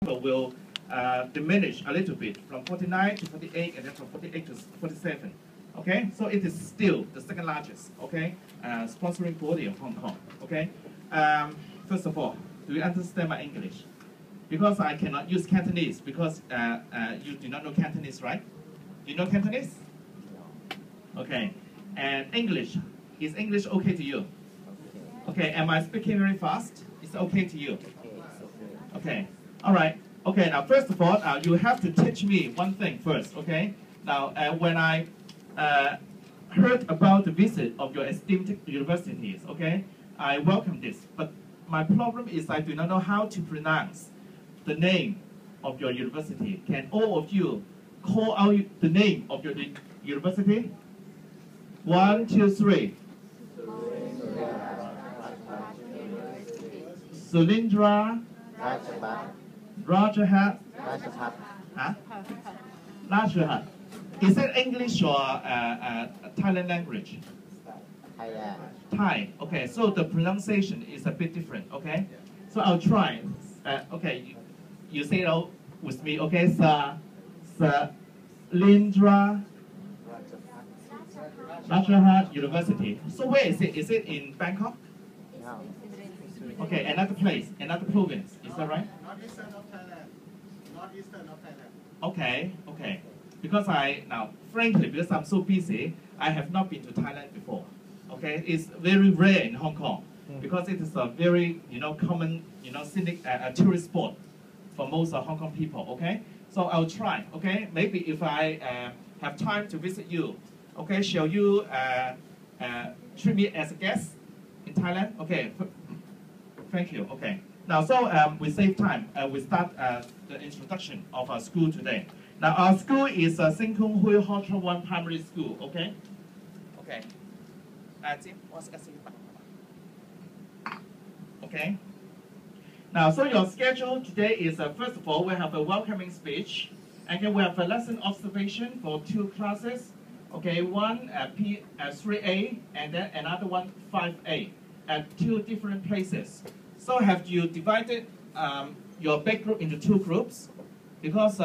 will diminish a little bit from 49 to 48 and then from 48 to 47. Okay, so it is still the second largest, okay, sponsoring body of Hong Kong. Okay, first of all, do you understand my English? Because I cannot use Cantonese because you do not know Cantonese, right? Do you know Cantonese? Okay, and English, is English okay to you? Okay, am I speaking very fast? It's okay to you? Okay, all right. Okay, now first of all, you have to teach me one thing first, okay? Now, when I heard about the visit of your esteemed universities, okay, I welcome this, but my problem is I do not know how to pronounce the name of your university. Can all of you call out the name of your university? 1, 2, 3. Sulindra Rajahat. Huh? Rajahat. Is it English or Thailand language? Thai. Okay, so the pronunciation is a bit different. Okay, so I'll try. Okay, you say it all with me. Okay, Sulindra Rajahat University. So where is it? Is it in Bangkok? No. Okay, another place, another province. Is that right? Northeastern of Thailand. Northeastern of Thailand. Okay, okay. Because frankly, because I'm so busy, I have not been to Thailand before. Okay, it's very rare in Hong Kong because it is a very common scenic tourist spot for most Hong Kong people. Okay, so I'll try. Okay, maybe if I have time to visit you, okay, shall you treat me as a guest in Thailand? Okay, thank you. Okay, now so we save time. We start the introduction of our school today. Now our school is Chak Wan Primary School. Okay. Okay. Jim, what's asking? Okay. Now, so your schedule today is first of all we have a welcoming speech, and then we have a lesson observation for 2 classes. Okay, one 3A and then another one 5A at 2 different places. So have you divided your big group into 2 groups? Because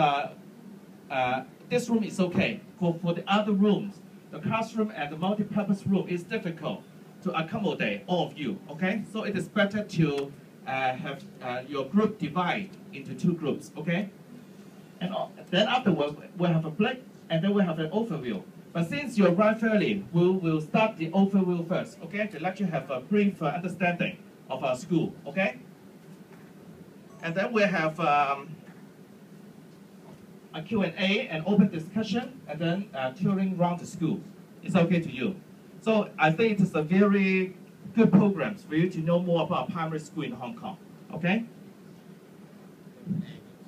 this room is okay. For the other rooms, the classroom and the multi-purpose room is difficult to accommodate all of you. Okay, so it is better to have your group divide into 2 groups. Okay, and then afterwards we'll have a break and then we'll have an overview. But since you arrived early, we'll start the overview first. Okay, to let you have a brief understanding of our school. Okay, and then we'll have a Q&A and open discussion, and then touring around the school. It's okay to you. So I think it is a very good program for you to know more about primary school in Hong Kong. Okay?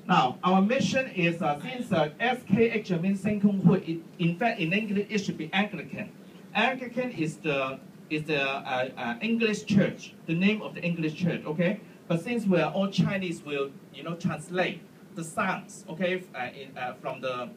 Now, our mission is since S.K.H means Seng Kung Hui, in fact in English it should be Anglican. Anglican is the English church, the name of the English church. Okay? But since we are all Chinese, we'll translate the sounds, okay, from the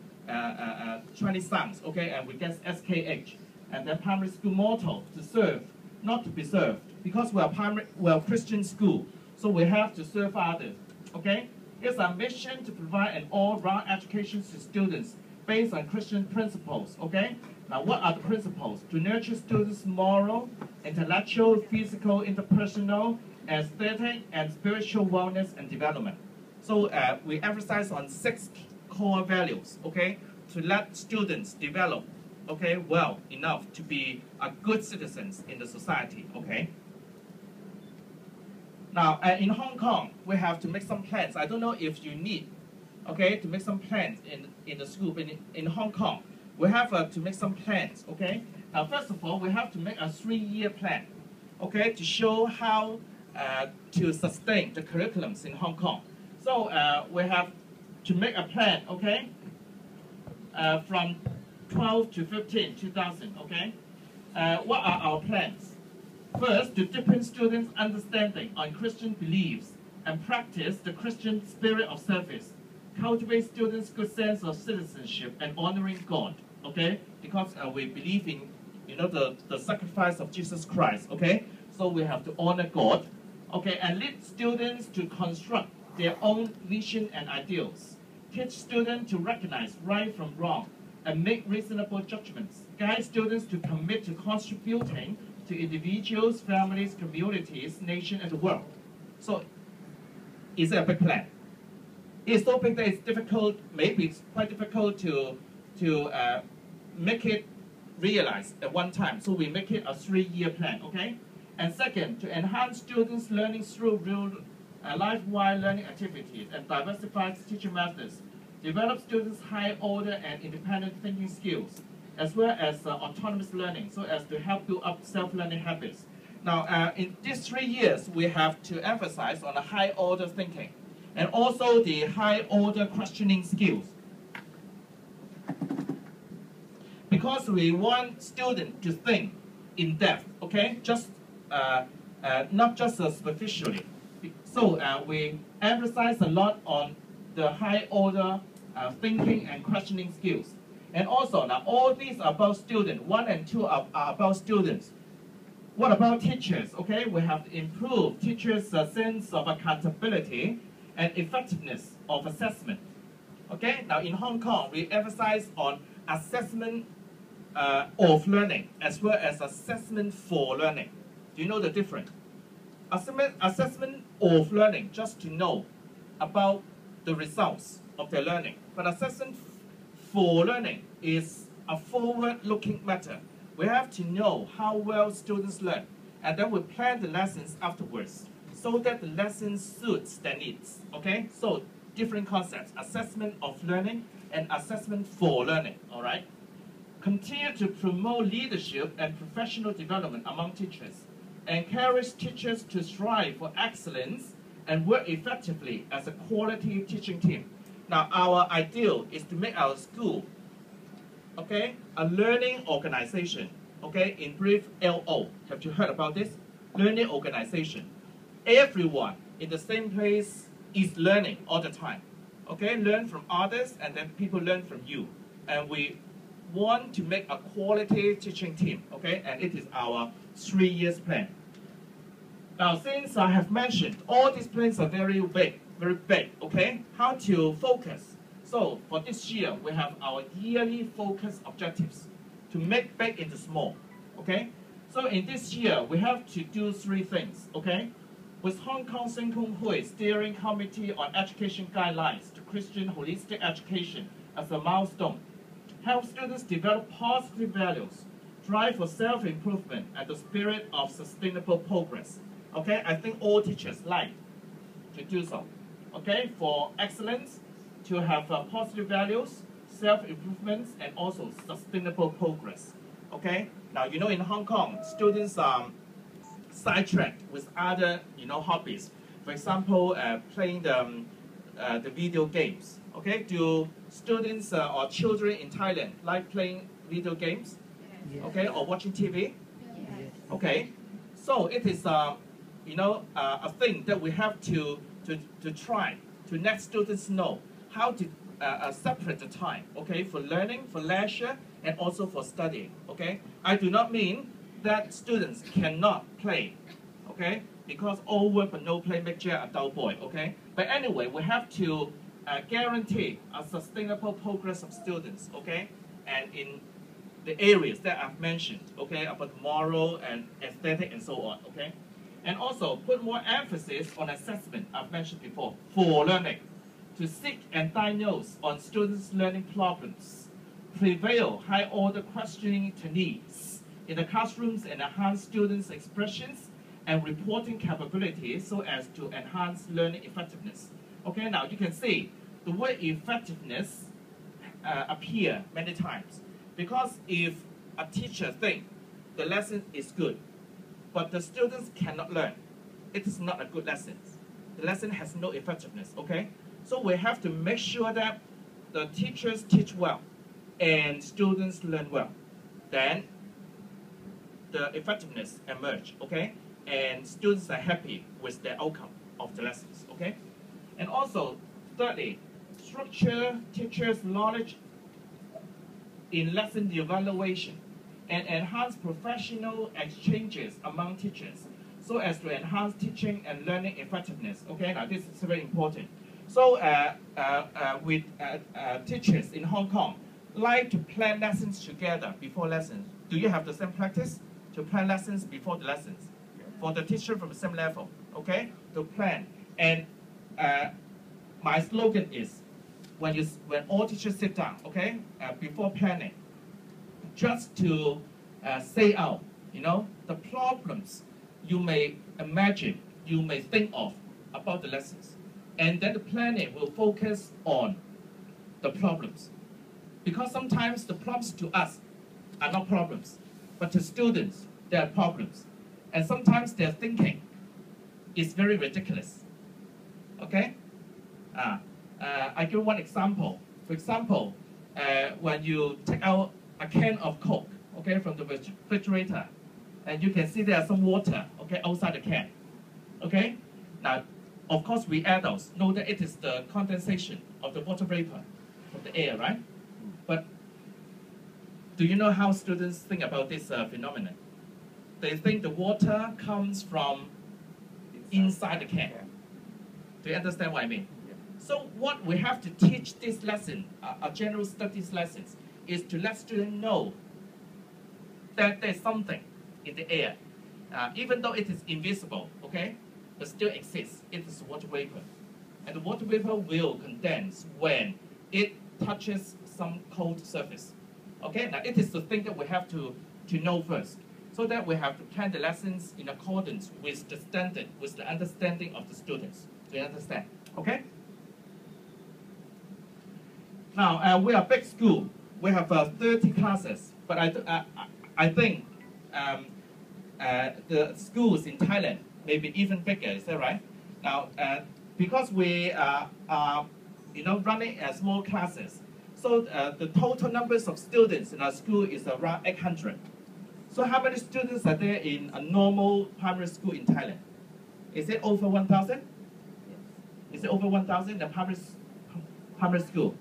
Chinese sounds, okay, and we get S.K.H. And then primary school motto, to serve, not to be served. Because we are Christian school, so we have to serve others, okay? It's our mission to provide an all-round education to students based on Christian principles, okay? Now, what are the principles? To nurture students' moral, intellectual, physical, interpersonal, aesthetic, and spiritual wellness and development. So we emphasize on 6 core values, okay, to let students develop, okay, well enough to be good citizens in the society, okay. Now, in Hong Kong, we have to make some plans. I don't know if you need, okay, to make some plans in the school. In Hong Kong, we have to make some plans, okay. Now, first of all, we have to make a 3-year plan, okay, to show how to sustain the curriculums in Hong Kong. So we have to make a plan, okay, from 12 to 15, 2000, okay? What are our plans? First, to deepen students' understanding on Christian beliefs and practice the Christian spirit of service. Cultivate students' good sense of citizenship and honoring God, okay? Because we believe in, the sacrifice of Jesus Christ, okay? So we have to honor God, okay, and lead students to construct their own vision and ideals. Teach students to recognize right from wrong and make reasonable judgments. Guide students to commit to contributing to individuals, families, communities, nation, and the world. So, is it a big plan? It's so big that it's difficult, maybe it's quite difficult to make it realized at one time. So we make it a 3-year plan, okay? And second, to enhance students' learning through real life-wide learning activities and diversify teaching methods, develop students' high-order and independent thinking skills, as well as autonomous learning, so as to help build up self-learning habits. Now, in these 3 years, we have to emphasize on the high-order thinking, and also the high-order questioning skills. Because we want students to think in depth, okay? Just not just superficially. So we emphasize a lot on the high-order thinking and questioning skills. And also, now all these are about students. 1 and 2 are about students. What about teachers? Okay, we have to improve teachers' sense of accountability and effectiveness of assessment. Okay, now in Hong Kong, we emphasize on assessment of learning as well as assessment for learning. Do you know the difference? Assessment of learning, just to know about the results of their learning. But assessment for learning is a forward-looking matter. We have to know how well students learn, and then we plan the lessons afterwards so that the lesson suits their needs. Okay? So different concepts, assessment of learning and assessment for learning, all right? Continue to promote leadership and professional development among teachers. Encourage teachers to strive for excellence and work effectively as a quality teaching team. Now, our ideal is to make our school, okay, a learning organization, okay, in brief, LO. Have you heard about this? Learning organization. Everyone in the same place is learning all the time, okay? Learn from others, and then people learn from you. And we want to make a quality teaching team, okay? And it is our 3 years plan. Now, since I have mentioned, all these plans are very big, okay? How to focus? So, for this year, we have our yearly focus objectives to make big into small, okay? So, in this year, we have to do 3 things, okay? With Hong Kong Seng Kung Hui Steering Committee on Education Guidelines to Christian Holistic Education as a milestone, help students develop positive values, drive for self-improvement, and the spirit of sustainable progress. Okay, I think all teachers like to do so. Okay, for excellence, to have positive values, self-improvements, and also sustainable progress. Okay, now you know in Hong Kong, students are sidetracked with other hobbies. For example, playing the video games. Okay, do students or children in Thailand like playing video games? Yes. Okay, or watching TV? Yes. Okay, so it is a thing that we have to try to let students know how to separate the time, okay, for learning, for leisure, and also for studying. Okay, I do not mean that students cannot play, okay, because all work but no play make Jack a dull boy. Okay, but anyway, we have to guarantee a sustainable progress of students, okay, and in the areas that I've mentioned, okay, about moral and aesthetic and so on, okay, and also put more emphasis on assessment, I've mentioned before, for learning, to seek and diagnose on students' learning problems, prevail high-order questioning techniques in the classrooms and enhance students' expressions and reporting capabilities so as to enhance learning effectiveness. Okay, now you can see the word effectiveness appear many times, because if a teacher thinks the lesson is good, but the students cannot learn, it is not a good lesson. The lesson has no effectiveness, okay? So we have to make sure that the teachers teach well and students learn well. Then the effectiveness emerge, okay? And students are happy with the outcome of the lessons, okay? And also, thirdly, structure teachers' knowledge in lesson evaluation and enhance professional exchanges among teachers so as to enhance teaching and learning effectiveness. Okay, now this is very important. So with teachers in Hong Kong, like to plan lessons together before lessons. Do you have the same practice to plan lessons before the lessons? For the teacher from the same level, okay? To plan. And my slogan is, when all teachers sit down, okay, before planning, just to say out, the problems you may imagine, you may think of about the lessons. And then the planning will focus on the problems. Because sometimes the problems to us are not problems, but to students, they are problems. And sometimes their thinking is very ridiculous. Okay? I give one example. For example, when you take out a can of Coke, okay, from the refrigerator, and you can see there's some water, okay, outside the can. Okay? Now, of course, we adults know that it is the condensation of the water vapor from the air, right? But do you know how students think about this phenomenon? They think the water comes from inside the can. Do you understand what I mean? So what we have to teach this lesson, a general studies lessons, is to let students know that there's something in the air. Even though it is invisible, okay, but still exists. It is water vapor. And the water vapor will condense when it touches some cold surface. Okay, now it is the thing that we have to know first, so that we have to plan the lessons in accordance with the standard, with the understanding of the students. Do you understand? Okay? Now, we are a big school. We have 30 classes, but I think the schools in Thailand may be even bigger, is that right? Now, because we are running small classes, so the total numbers of students in our school is around 800. So how many students are there in a normal primary school in Thailand? Is it over 1,000? Yes. Is it over 1,000 in the primary school?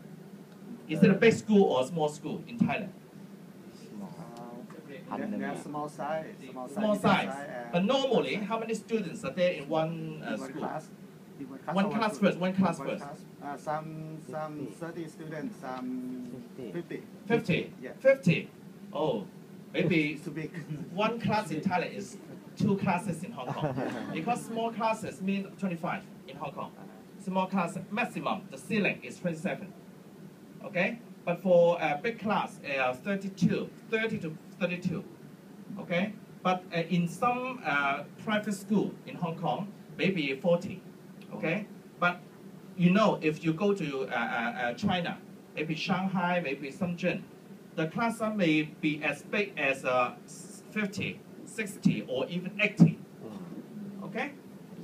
Is it a big school or a small school in Thailand? They're small size. Small size. But normally, how many students are there in one school? One class first. Some 30 students, some 50. 50? Yeah. 50? Oh, maybe Too big. one class in Thailand is 2 classes in Hong Kong. Because small classes mean 25 in Hong Kong. Small class, maximum, the ceiling is 27. Okay? But for a big class, 30 to 32. Okay? But in some private school in Hong Kong, maybe 40. Okay? But if you go to China, maybe Shanghai, maybe Shenzhen, the class size may be as big as 50, 60, or even 80. Okay?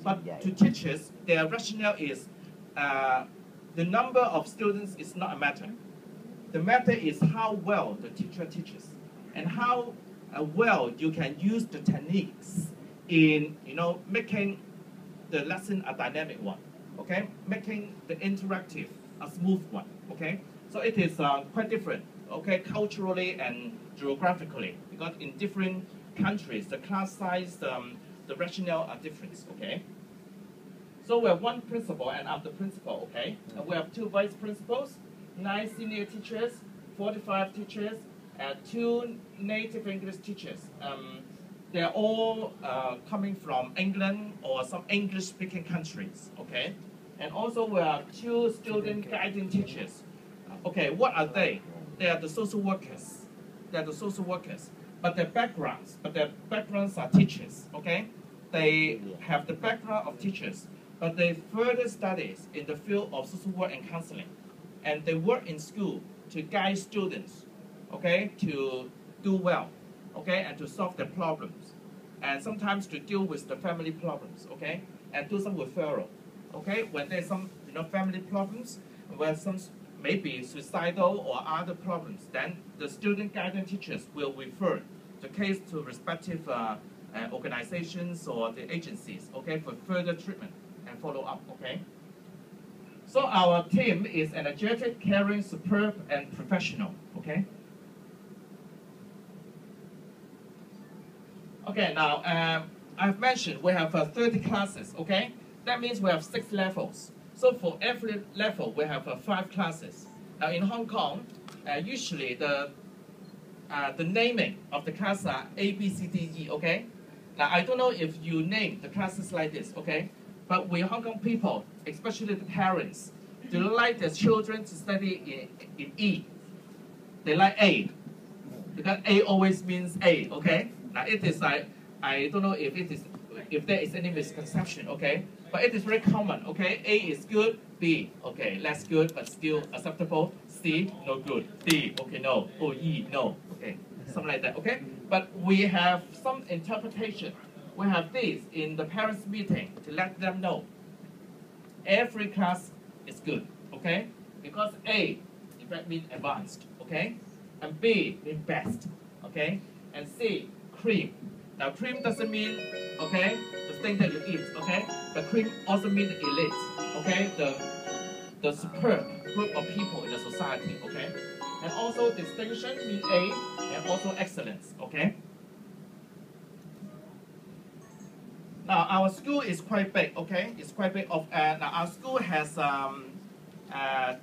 But to teachers, their rationale is the number of students is not a matter. The matter is how well the teacher teaches and how well you can use the techniques in making the lesson a dynamic one, okay? Making the interactive a smooth one, okay? So it is quite different, okay, culturally and geographically, because in different countries, the class size, the rationale are different, okay? So we have one principal, and I'm the principal, okay? And we have 2 vice principals, 9 senior teachers, 45 teachers, and 2 native English teachers. They're all coming from England or some English-speaking countries, okay? And also we have 2 student guiding teachers. Okay, what are they? They are the social workers. They are the social workers. But their backgrounds are teachers, okay? They have the background of teachers, but they further studies in the field of social work and counseling. And they work in school to guide students, okay, to do well, okay, and to solve their problems. And sometimes to deal with the family problems, okay, and do some referral, okay, when there's some, family problems, where some maybe suicidal or other problems, then the student guidance teachers will refer the case to respective organizations or the agencies, okay, for further treatment and follow up, okay. So our team is energetic, caring, superb, and professional, okay. Okay, now I've mentioned we have 30 classes, okay. That means we have 6 levels. So for every level, we have 5 classes. Now in Hong Kong, usually the naming of the class are A, B, C, D, E, okay? Now I don't know if you name the classes like this, okay? But we Hong Kong people, especially the parents, do not like their children to study in E. They like A, because A always means A, okay? Now it is like, I don't know if there is any misconception, okay? But it is very common, okay? A is good, B, okay, less good, but still acceptable. C, no good. D, okay, no. Or E, no, okay? Something like that, okay? But we have some interpretation. We have this in the parents' meeting to let them know every class is good, okay? Because A, in fact, means advanced, okay? And B means best, okay? And C, cream. Now, cream doesn't mean, okay, the thing that you eat, okay? But cream also means elite, okay? The superb group of people in the society, okay? And also distinction means A, and also excellence, okay? Now, our school is quite big, okay? It's quite big. Now, our school has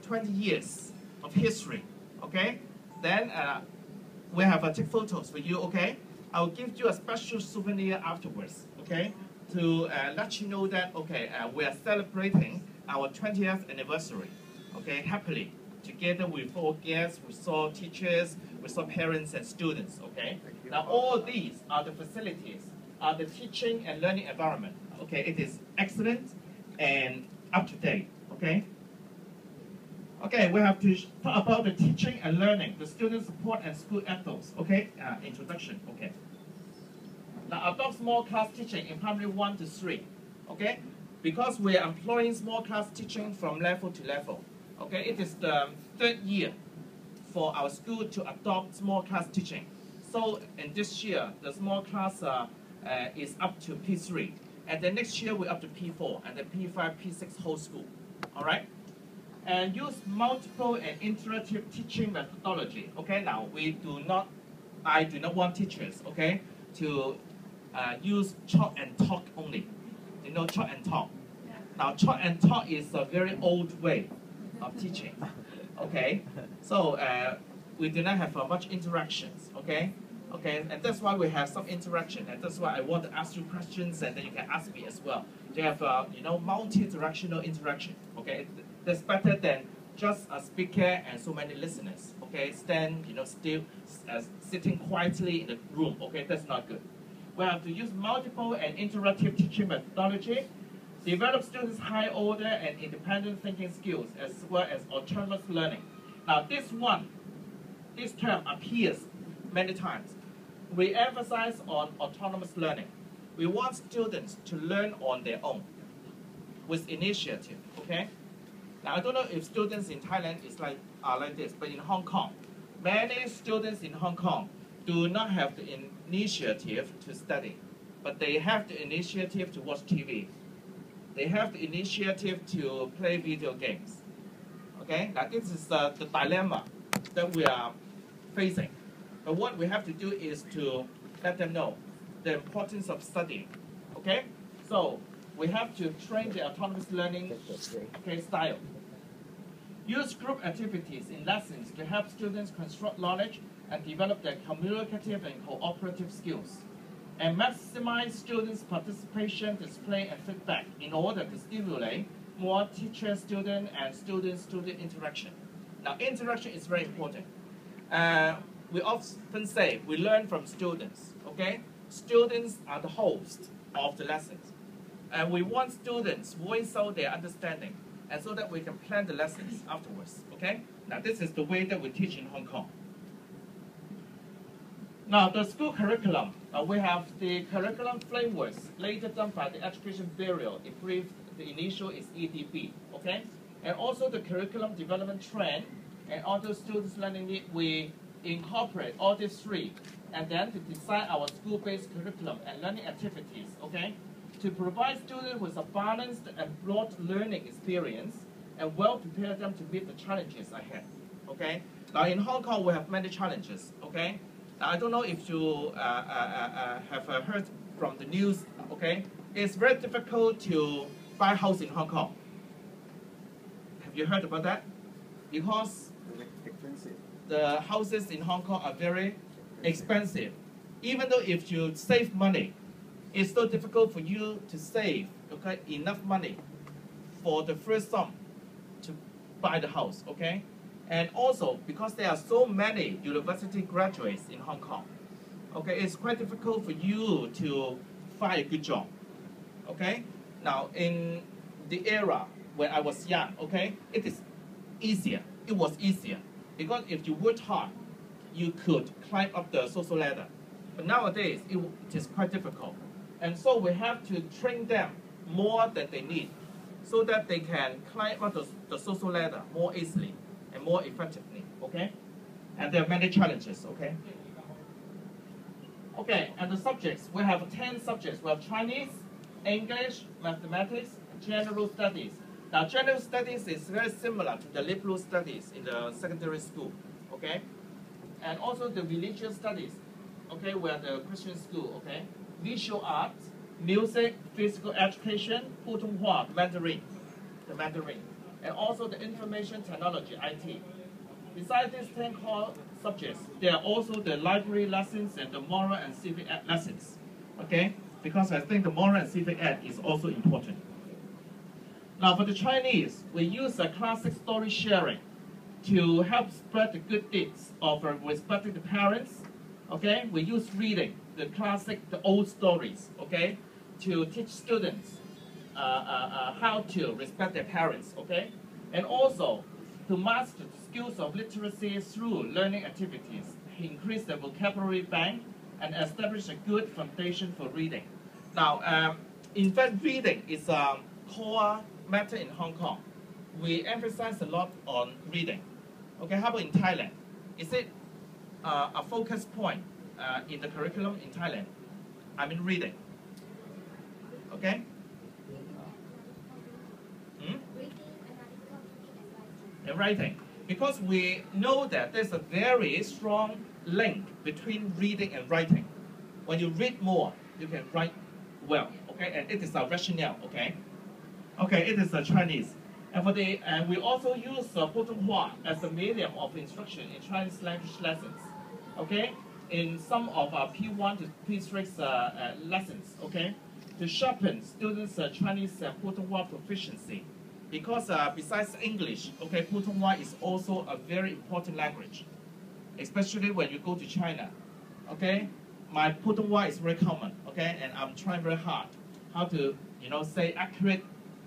20 years of history, okay? Then we have take photos for you, okay? I'll give you a special souvenir afterwards, okay? To let you know that, okay, we are celebrating our 20th anniversary, okay, happily. Together with all guests, we saw teachers, we saw parents and students, okay? Now, all these are the facilities, are the teaching and learning environment, okay? It is excellent and up to date, okay? Okay, we have to talk about the teaching and learning, the student support and school ethos, okay? Introduction, okay. Now, adopt small class teaching in primary 1 to 3, okay? Because we are employing small class teaching from level to level, okay? It is the 3rd year for our school to adopt small class teaching. So, in this year, the small class is up to P3, and then next year we're up to P4, and then P5, P6 whole school, all right? And use multiple and interactive teaching methodology. Okay, now I do not want teachers, okay, to use chalk and talk only. You know, chalk and talk. Now, chalk and talk is a very old way of teaching. Okay, so we do not have much interactions. Okay, and that's why we have some interaction, and that's why I want to ask you questions, and then you can ask me as well. To have multi-directional interaction. Okay. That's better than just a speaker and so many listeners. Okay, still sitting quietly in the room. Okay, that's not good. We have to use multiple and interactive teaching methodology, develop students' high order and independent thinking skills, as well as autonomous learning. Now, this term appears many times. We emphasize on autonomous learning. We want students to learn on their own with initiative. Okay. Now, I don't know if students in Thailand are like this, but in Hong Kong, many students in Hong Kong do not have the initiative to study, but they have the initiative to watch TV. They have the initiative to play video games. Okay, now this is the dilemma that we are facing. But what we have to do is to let them know the importance of studying. Okay, so we have to train the autonomous learning style. Use group activities in lessons to help students construct knowledge and develop their communicative and cooperative skills. And maximize students' participation, display, and feedback in order to stimulate more teacher-student and student-student interaction. Now, interaction is very important. We often say we learn from students, okay? Students are the host of the lessons. And we want students voice out their understanding, and so that we can plan the lessons afterwards, okay? Now, this is the way that we teach in Hong Kong. Now, the school curriculum, we have the curriculum frameworks later done by the Education Bureau. In brief, the initial is EDB, okay? And also the curriculum development trend and other students' learning need, we incorporate all these 3, and then to design our school-based curriculum and learning activities, okay? To provide students with a balanced and broad learning experience and well prepare them to meet the challenges ahead, okay? Now, in Hong Kong, we have many challenges, okay? Now, I don't know if you have heard from the news, okay? It's very difficult to buy a house in Hong Kong. Have you heard about that? Because Expensive. the houses in Hong Kong are very expensive. Even though if you save money, it's so difficult for you to save enough money for the first sum to buy the house, okay? And also, because there are so many university graduates in Hong Kong, okay, it's quite difficult for you to find a good job, okay? Now, in the era when I was young, okay, it is easier. It was easier because if you worked hard, you could climb up the social ladder. But nowadays, it is quite difficult. And so we have to train them more than they need so that they can climb up the social ladder more easily and more effectively, okay? And there are many challenges, okay? Okay, and the subjects, we have 10 subjects. We have Chinese, English, mathematics, general studies. Now, general studies is very similar to the liberal studies in the secondary school, okay? And also the religious studies, okay, we're the Christian school, okay? Visual arts, music, physical education, Putonghua, the Mandarin, and also the information technology, IT. Besides these 10 core subjects, there are also the library lessons and the moral and civic ed lessons, okay? Because I think the moral and civic ed is also important. Now for the Chinese, we use a classic story sharing to help spread the good deeds of respecting the parents, okay? We use reading, the classic, the old stories, okay? To teach students how to respect their parents, okay? And also to master the skills of literacy through learning activities, increase the vocabulary bank, and establish a good foundation for reading. Now, in fact, reading is a core matter in Hong Kong. We emphasize a lot on reading. Okay, how about in Thailand? Is it a focus point in the curriculum in Thailand? I mean reading. Okay? And writing. Because we know that there's a very strong link between reading and writing. When you read more, you can write well. Okay, and it is a rationale. Okay? Okay, it is a Chinese. And for the we also use Putonghua as the medium of instruction in Chinese language lessons. Okay, in some of our P1 to P6 lessons. Okay, to sharpen students' Chinese Putonghua proficiency, because besides English, okay, Putonghua is also a very important language, especially when you go to China. Okay, my Putonghua is very common. Okay, and I'm trying very hard how to say accurate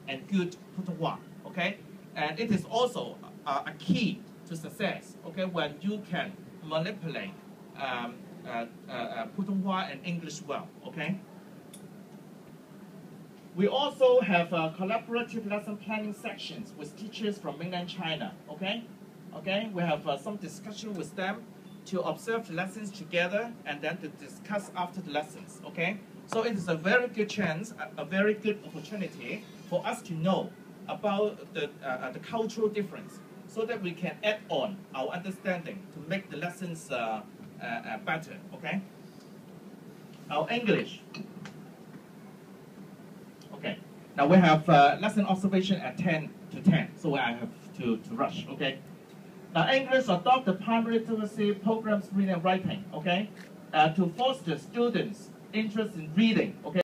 and good Putonghua. Okay, and it is also a key to success. Okay, when you can manipulate Putonghua and English well. Okay. We also have collaborative lesson planning sections with teachers from mainland China. Okay, okay. We have some discussion with them to observe the lessons together and then to discuss after the lessons. Okay, so it is a very good chance, a very good opportunity for us to know about the cultural difference, so that we can add on our understanding to make the lessons better. Okay. Now English. Okay. Now we have lesson observation at 10 to 10, so I have to rush. Okay. Now English adopt the primary literacy programs reading and writing. Okay. To foster students' interest in reading. Okay.